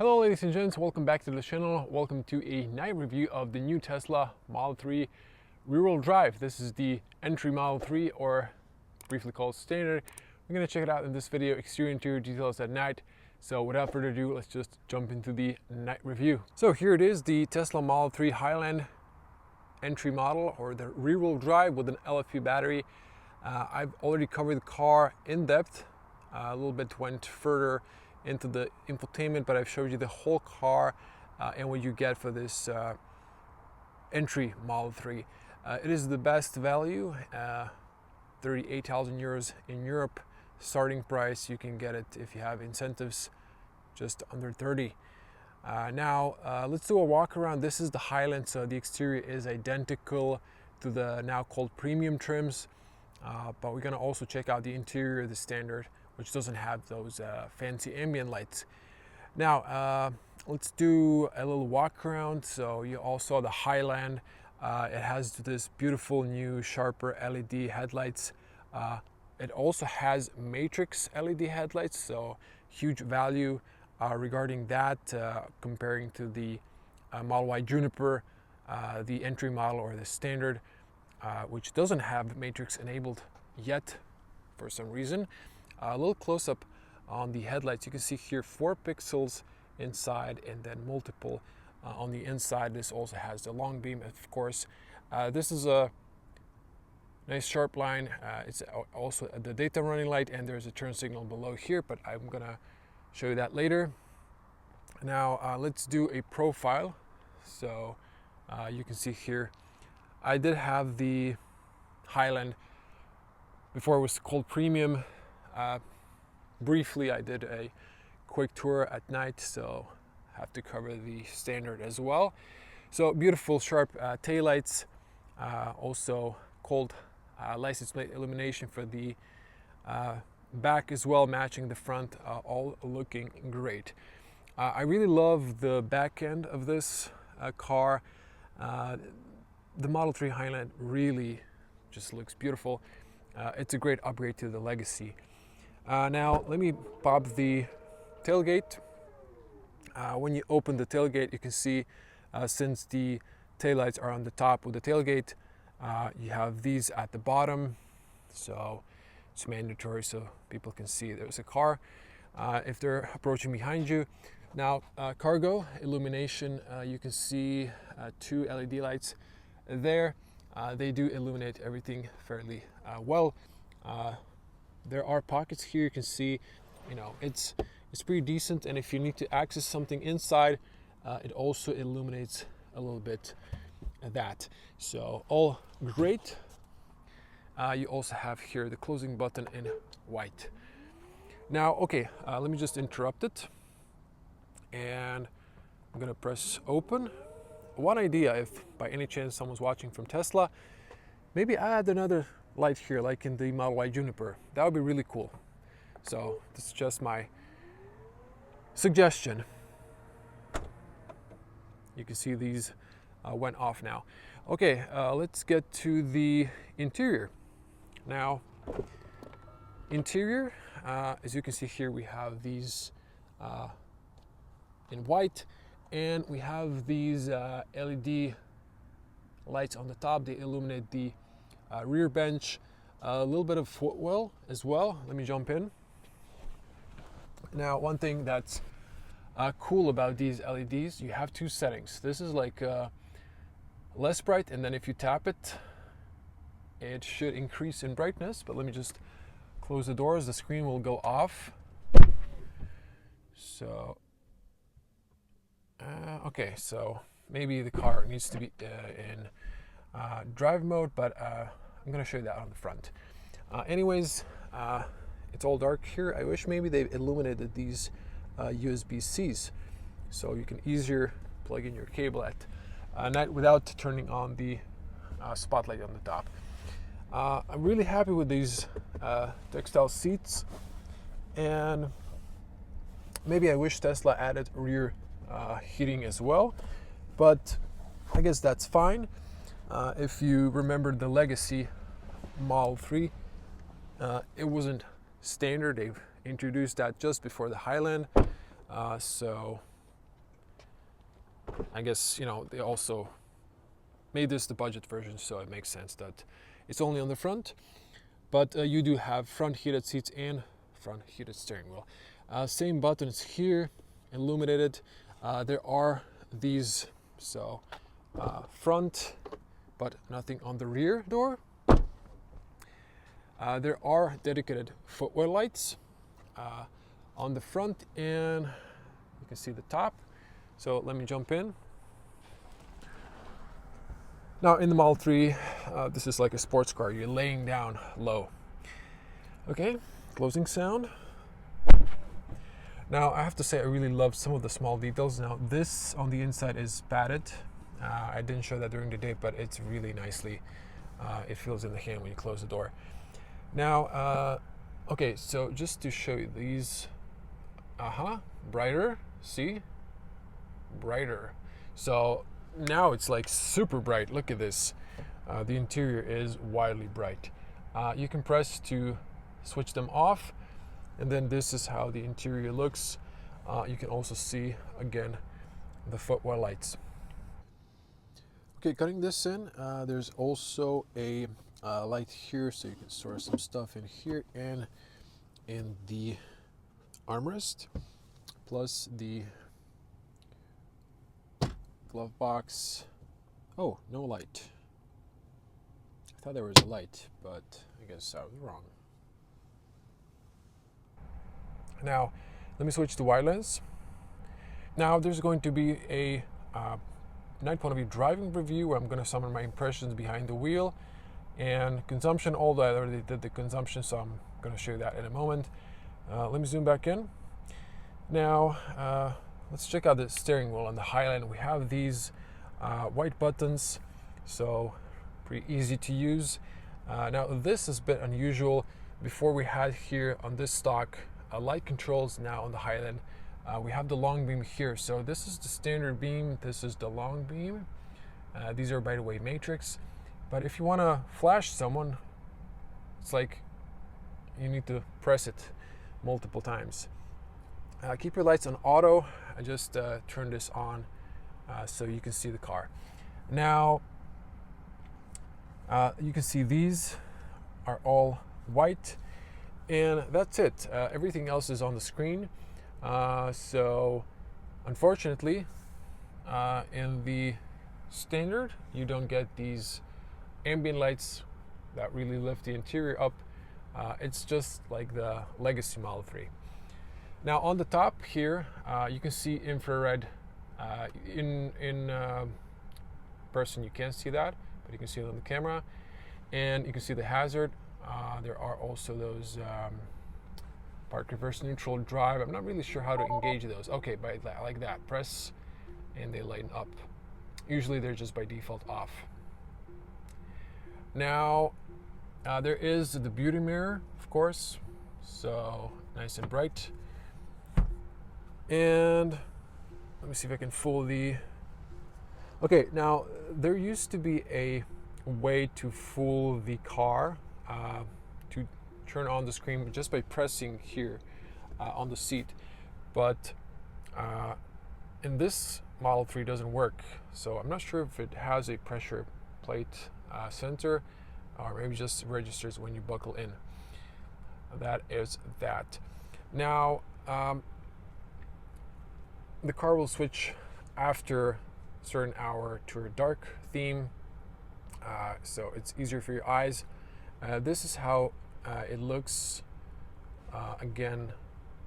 Hello ladies and gents, welcome back to the channel. Welcome to a night review of the new Tesla Model 3 rear-wheel drive. This is the entry Model 3, or briefly called standard. We're going to check it out in this video, exterior interior details at night. So without further ado, let's just jump into the night review. So here it is, the Tesla Model 3 Highland entry model, or the rear-wheel drive with an LFP battery. I've already covered the car in depth. A little bit went further into the infotainment, but I've showed you the whole car and what you get for this entry Model 3. It is the best value, 38,000 euros in Europe. Starting price, you can get it if you have incentives, just under 30. Now let's do a walk around. This is the Highland, so the exterior is identical to the now called premium trims, but we're gonna also check out the interior, the standard, which doesn't have those fancy ambient lights. Now let's do a little walk around. So you all saw the Highland. It has this beautiful new sharper LED headlights. It also has matrix LED headlights, so huge value regarding that, comparing to the Model Y Juniper, the entry model or the standard, which doesn't have matrix enabled yet for some reason. A little close-up on the headlights. You can see here 4 pixels inside and then multiple on the inside. This also has the long beam, of course. This is a nice sharp line. It's also the daytime running light, and there's a turn signal below here, but I'm gonna show you that later. Now let's do a profile. So you can see here, I did have the Highland before it was called Premium. Briefly, I did a quick tour at night, so have to cover the standard as well. So beautiful sharp taillights, also cold license plate illumination for the back as well, matching the front, all looking great. I really love the back end of this car. The Model 3 Highland really just looks beautiful. It's a great upgrade to the Legacy. Now let me pop the tailgate. When you open the tailgate, you can see since the taillights are on the top with the tailgate, you have these at the bottom, so it's mandatory so people can see there's a car if they're approaching behind you. Now cargo illumination, you can see 2 LED lights there. They do illuminate everything fairly well. There are pockets here. You can see, it's pretty decent, and if you need to access something inside, it also illuminates a little bit that. So all great. You also have here the closing button in white. Now, okay, let me just interrupt it, and I'm gonna press open. One idea, if by any chance someone's watching from Tesla, maybe add another light here like in the Model Y Juniper. That would be really cool. So this is just my suggestion. You can see these went off now. Okay, let's get to the interior. Now, interior, as you can see here, we have these in white, and we have these LED lights on the top. They illuminate the rear bench, a little bit of footwell as well. Let me jump in. Now, one thing that's cool about these LEDs, you have 2 settings. This is like less bright, and then if you tap it, it should increase in brightness. But let me just close the doors. The screen will go off. So, okay, so maybe the car needs to be in drive mode, but I'm gonna show you that on the front. Anyways, it's all dark here. I wish maybe they illuminated these USB-Cs, so you can easier plug in your cable at night without turning on the spotlight on the top. I'm really happy with these textile seats, and maybe I wish Tesla added rear heating as well, but I guess that's fine. If you remember the Legacy Model 3, it wasn't standard. They've introduced that just before the Highland, so I guess, you know, they also made this the budget version, so it makes sense that it's only on the front. But you do have front heated seats and front heated steering wheel. Same buttons here, illuminated. There are these, so front, but nothing on the rear door. There are dedicated footwell lights on the front, and you can see the top. So let me jump in. Now in the Model 3, this is like a sports car. You're laying down low. Okay, closing sound. Now I have to say I really love some of the small details. Now this on the inside is padded. I didn't show that during the day, but it's really nicely, it feels in the hand when you close the door. Now, okay, so just to show you these, brighter, see? Brighter. So now it's like super bright. Look at this. The interior is wildly bright. You can press to switch them off, and then this is how the interior looks. You can also see, again, the footwell lights. Okay, cutting this in, there's also a light here, so you can store some stuff in here and in the armrest, plus the glove box. Oh, no light. I thought there was a light, but I guess I was wrong. Now, let me switch to wide lens. Now, there's going to be a night point of view driving review where I'm going to summon my impressions behind the wheel and consumption, although I already did the consumption, so I'm going to show you that in a moment. Let me zoom back in. Now, let's check out the steering wheel on the Highland. We have these white buttons, so pretty easy to use. Now, this is a bit unusual. Before we had here on this stock light controls. Now on the Highland, we have the long beam here. So this is the standard beam, this is the long beam. These are, by the way, matrix. But if you want to flash someone, it's like you need to press it multiple times. Keep your lights on auto. I just turned this on so you can see the car. Now, you can see these are all white, and that's it. Everything else is on the screen. So, unfortunately, in the standard, you don't get these ambient lights that really lift the interior up. It's just like the Legacy Model 3. Now on the top here, you can see infrared. In person you can't see that, but you can see it on the camera, and you can see the hazard. There are also those park, reverse, neutral, drive. I'm not really sure how to engage those. Okay, by that, like that, press and they lighten up. Usually they're just by default off. Now there is the beauty mirror, of course, so nice and bright. And let me see if I can fool the... Okay, now there used to be a way to fool the car to turn on the screen just by pressing here on the seat, but in this Model 3 doesn't work. So I'm not sure if it has a pressure plate sensor, or maybe just registers when you buckle in. That is that. Now the car will switch after a certain hour to a dark theme, so it's easier for your eyes. This is how it looks. Again,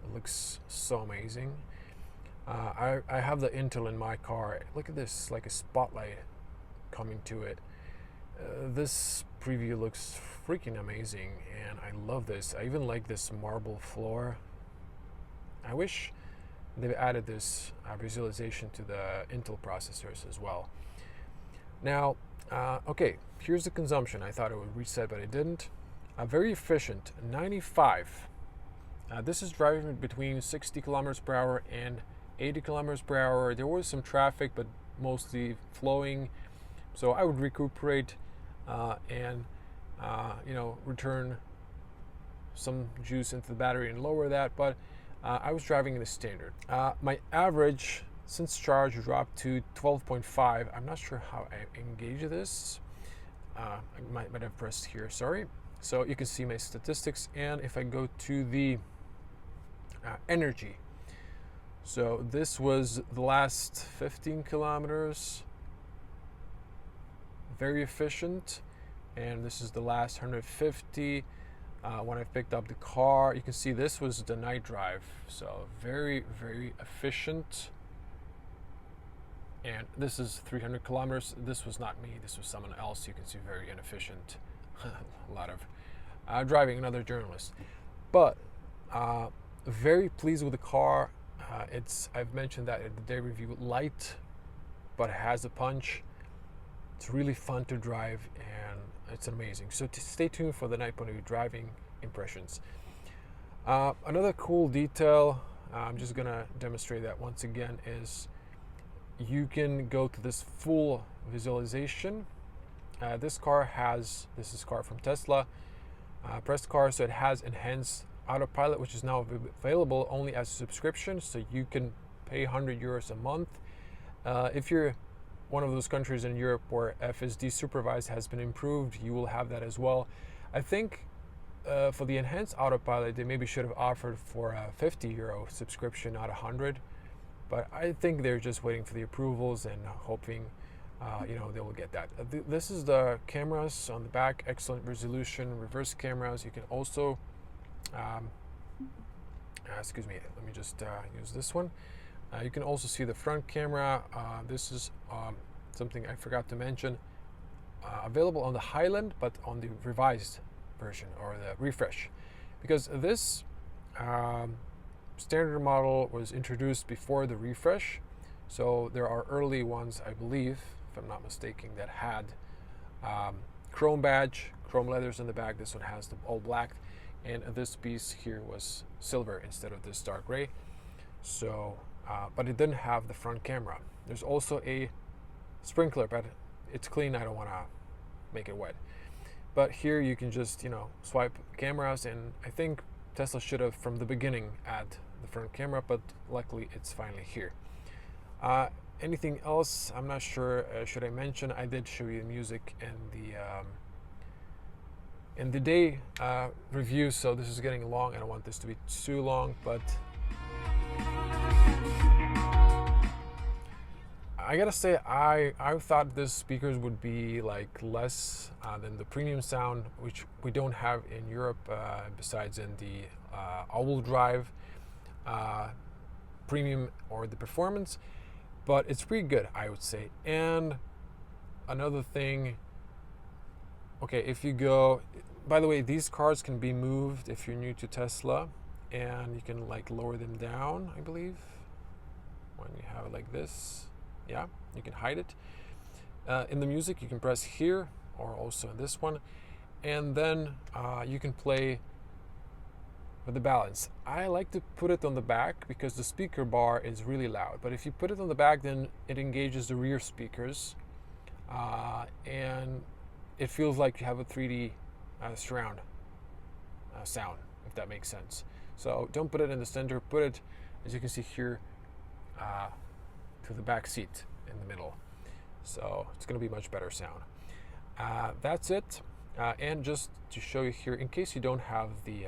it looks so amazing. I have the Intel in my car. Look at this, like a spotlight coming to it. This preview looks freaking amazing, and I love this. I even like this marble floor. I wish they've added this visualization to the Intel processors as well. Now, okay, here's the consumption. I thought it would reset, but it didn't. Very efficient, 95. This is driving between 60 kilometers per hour and 80 kilometers per hour. There was some traffic, but mostly flowing. So I would recuperate and return some juice into the battery and lower that. But I was driving in the standard. My average since charge dropped to 12.5. I'm not sure how I engage this. I might have pressed here, sorry. So you can see my statistics, and if I go to the energy, so this was the last 15 kilometers, very efficient, and this is the last 150. When I picked up the car, you can see this was the night drive, so very, very efficient. And this is 300 kilometers. This was not me, this was someone else. You can see very inefficient. A lot of driving, another journalist. But very pleased with the car. I've mentioned that in the day review, light, but it has a punch. It's really fun to drive, and it's amazing. So stay tuned for the night point of view driving impressions. Another cool detail, I'm just gonna demonstrate that once again, is you can go to this full visualization. This is car from Tesla, press car, so it has enhanced autopilot, which is now available only as a subscription, so you can pay 100 euros a month. If you're one of those countries in Europe where FSD supervised has been improved, you will have that as well. I think for the enhanced autopilot, they maybe should have offered for a 50 euro subscription, not 100. But I think they're just waiting for the approvals and hoping, they will get that. This is the cameras on the back, excellent resolution, reverse cameras. You can also, excuse me, let me just use this one. You can also see the front camera. This is something I forgot to mention. Available on the Highland, but on the revised version or the refresh, because this standard model was introduced before the refresh. So there are early ones, I believe, if I'm not mistaken, that had chrome badge, chrome leathers in the back. This one has the all black, and this piece here was silver instead of this dark gray. So but it didn't have the front camera. There's also a sprinkler, but it's clean. I don't want to make it wet. But here you can just, swipe cameras, and I think Tesla should have from the beginning add the front camera, but luckily it's finally here. Anything else? I'm not sure. Should I mention? I did show you the music in the day review, so this is getting long. I don't want this to be too long, but I gotta say, I thought the speakers would be like less than the premium sound, which we don't have in Europe, besides in the all-wheel drive premium or the performance, but it's pretty good, I would say. And another thing, okay, if you go, by the way, these cars can be moved if you're new to Tesla, and you can like lower them down, I believe, when you have it like this. Yeah, you can hide it. In the music, you can press here, or also in this one, and then you can play with the balance. I like to put it on the back because the speaker bar is really loud, but if you put it on the back, then it engages the rear speakers, and it feels like you have a 3D surround sound, if that makes sense. So don't put it in the center, put it, as you can see here, to the back seat in the middle. So it's going to be much better sound. That's it. And just to show you here, in case you don't have the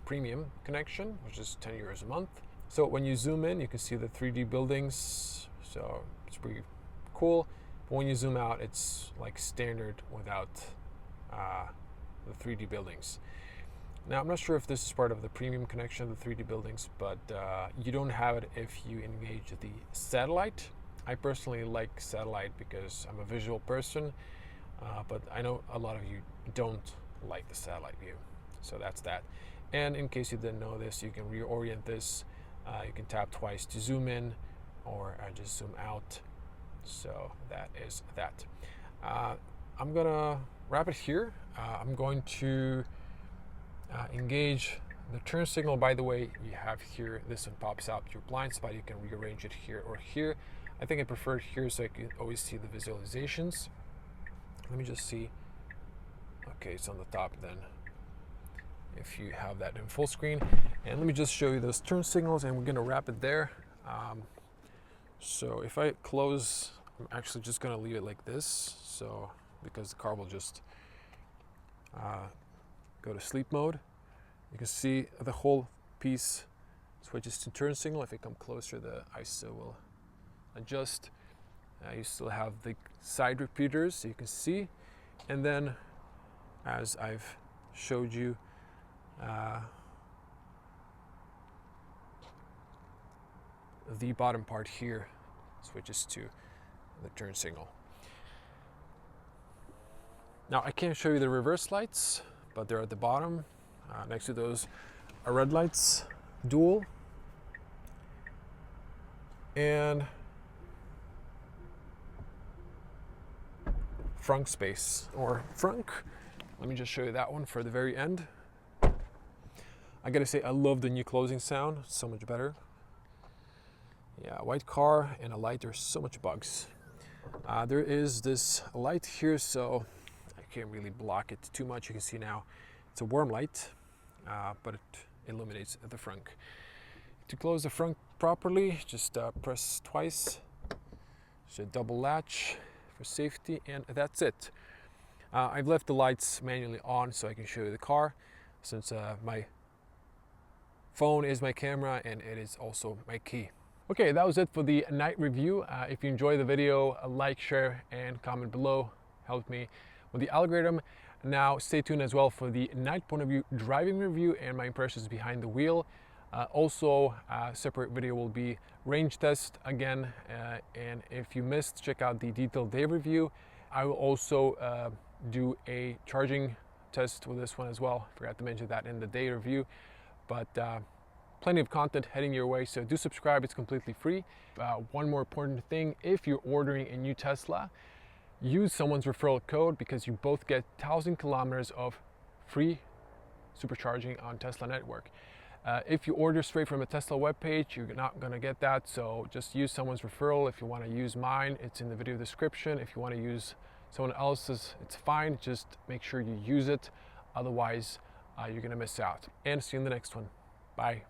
premium connection, which is 10 euros a month. So when you zoom in, you can see the 3D buildings. So it's pretty cool. But when you zoom out, it's like standard without the 3D buildings. Now, I'm not sure if this is part of the premium connection, the 3D buildings, but you don't have it if you engage the satellite. I personally like satellite because I'm a visual person, but I know a lot of you don't like the satellite view. So that's that. And in case you didn't know this, you can reorient this. You can tap twice to zoom in, or just zoom out. So that is that. I'm gonna wrap it here. I'm going to engage the turn signal. By the way, you have here, this one pops out your blind spot. You can rearrange it here or here. I think I prefer it here so I can always see the visualizations. Let me just see. Okay, it's on the top then, if you have that in full screen. And let me just show you those turn signals, and we're gonna wrap it there. So if I close, I'm actually just gonna leave it like this, so because the car will just go to sleep mode. You can see the whole piece switches to turn signal. If I come closer, the ISO will adjust. You still have the side repeaters, so you can see, and then as I've showed you, the bottom part here switches to the turn signal. Now I can't show you the reverse lights, but they're at the bottom. Next to those are red lights, dual, and frunk space or frunk. Let me just show you that one for the very end. I gotta say, I love the new closing sound, so much better. Yeah, white car and a light, there's so much bugs. There is this light here, so I can't really block it too much. You can see now it's a warm light, but it illuminates the frunk. To close the frunk properly, just press twice. It's a double latch for safety, and that's it. I've left the lights manually on so I can show you the car, since my phone is my camera and it is also my key. Okay, that was it for the night review. If you enjoyed the video, like, share, and comment below. Helps me with the algorithm. Now stay tuned as well for the night point of view driving review and my impressions behind the wheel. Also, a separate video will be range test again. And if you missed, check out the detailed day review. I will also do a charging test with this one as well. Forgot to mention that in the day review. But plenty of content heading your way, so do subscribe. It's completely free. One more important thing, if you're ordering a new Tesla, use someone's referral code, because you both get 1,000 kilometers of free supercharging on Tesla network. If you order straight from a Tesla webpage, you're not gonna get that, so just use someone's referral. If you want to use mine, it's in the video description. If you want to use someone else's, it's fine. Just make sure you use it, otherwise you're gonna miss out. And see you in the next one. Bye.